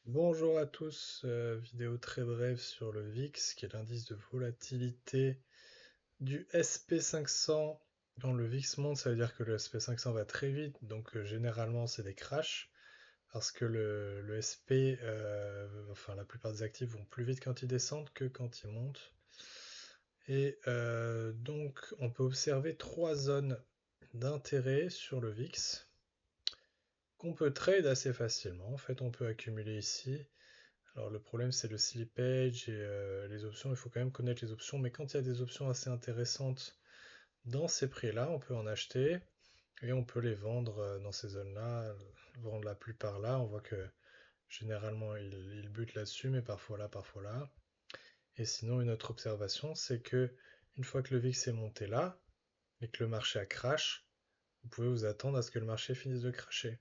Bonjour à tous, vidéo très brève sur le VIX, qui est l'indice de volatilité du SP500. Quand le VIX monte, ça veut dire que le SP500 va très vite, donc généralement c'est des crashs, parce que le SP, enfin la plupart des actifs vont plus vite quand ils descendent que quand ils montent. Et donc on peut observer trois zones d'intérêt sur le VIX qu'on peut trade assez facilement. En fait, on peut accumuler ici. Alors le problème c'est le slippage et les options, il faut quand même connaître les options, mais quand il y a des options assez intéressantes dans ces prix-là, on peut en acheter et on peut les vendre dans ces zones-là, vendre la plupart là, on voit que généralement il bute là-dessus, mais parfois là, parfois là. Et sinon une autre observation, c'est que une fois que le VIX est monté là et que le marché a crash, vous pouvez vous attendre à ce que le marché finisse de crasher.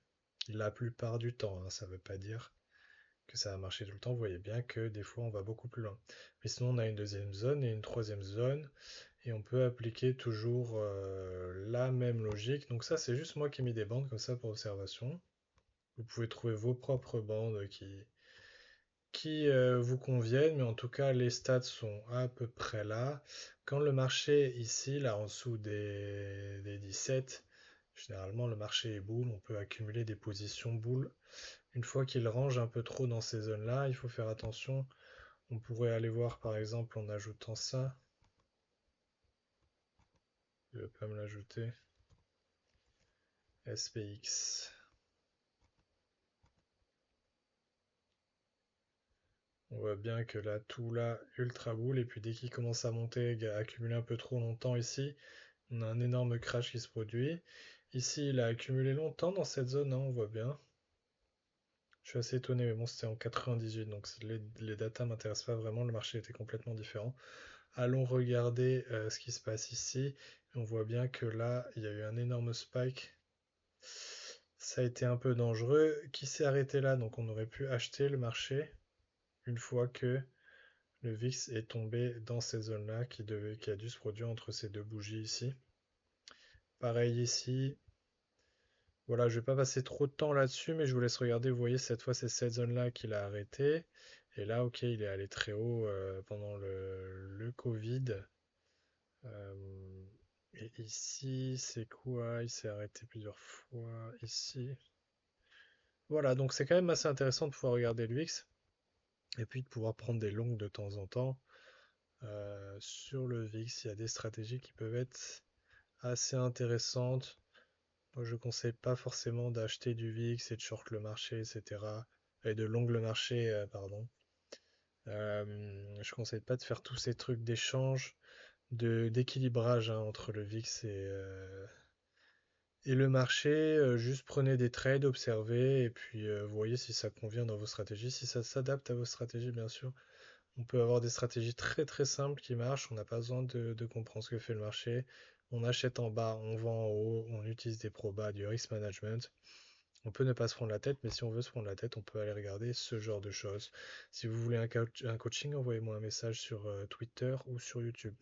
La plupart du temps, hein, ça ne veut pas dire que ça va marcher tout le temps, vous voyez bien que des fois on va beaucoup plus loin. Mais sinon on a une deuxième zone et une troisième zone et on peut appliquer toujours la même logique. Donc ça c'est juste moi qui ai mis des bandes comme ça pour observation. Vous pouvez trouver vos propres bandes qui vous conviennent, mais en tout cas les stats sont à peu près là. Quand le marché ici, là en dessous des 17, généralement le marché est boule, on peut accumuler des positions boule. Une fois qu'il range un peu trop dans ces zones-là, il faut faire attention. On pourrait aller voir par exemple en ajoutant ça. Je vais pas me l'ajouter. SPX. On voit bien que là, tout là, ultra boule. Et puis dès qu'il commence à monter, à accumuler un peu trop longtemps ici, on a un énorme crash qui se produit. Ici, il a accumulé longtemps dans cette zone, hein, on voit bien. Je suis assez étonné, mais bon, c'était en 98, donc les datas m'intéressent pas vraiment. Le marché était complètement différent. Allons regarder ce qui se passe ici. On voit bien que là, il y a eu un énorme spike. Ça a été un peu dangereux. Qui s'est arrêté là? Donc on aurait pu acheter le marché une fois que le VIX est tombé dans ces zones-là qui a dû se produire entre ces deux bougies ici. Pareil ici. Voilà, je vais pas passer trop de temps là-dessus, mais je vous laisse regarder. Vous voyez, cette fois, c'est cette zone-là qu'il a arrêté. Et là, ok, il est allé très haut pendant le Covid. Euh, et ici, c'est quoi? Il s'est arrêté plusieurs fois ici. Voilà, donc c'est quand même assez intéressant de pouvoir regarder l'UX et puis de pouvoir prendre des longues de temps en temps. Sur le VIX, il y a des stratégies qui peuvent être assez intéressantes. Moi, je ne conseille pas forcément d'acheter du VIX et de short le marché, etc. Et de long le marché, pardon. Je ne conseille pas de faire tous ces trucs d'échange, d'équilibrage hein, entre le VIX et le marché. Juste prenez des trades, observez, et puis voyez si ça convient dans vos stratégies. Si ça s'adapte à vos stratégies, bien sûr. On peut avoir des stratégies très très simples qui marchent. On n'a pas besoin de comprendre ce que fait le marché. On achète en bas, on vend en haut, on utilise des probas, du risk management. On peut ne pas se prendre la tête, mais si on veut se prendre la tête, on peut aller regarder ce genre de choses. Si vous voulez un coaching, envoyez-moi un message sur Twitter ou sur YouTube.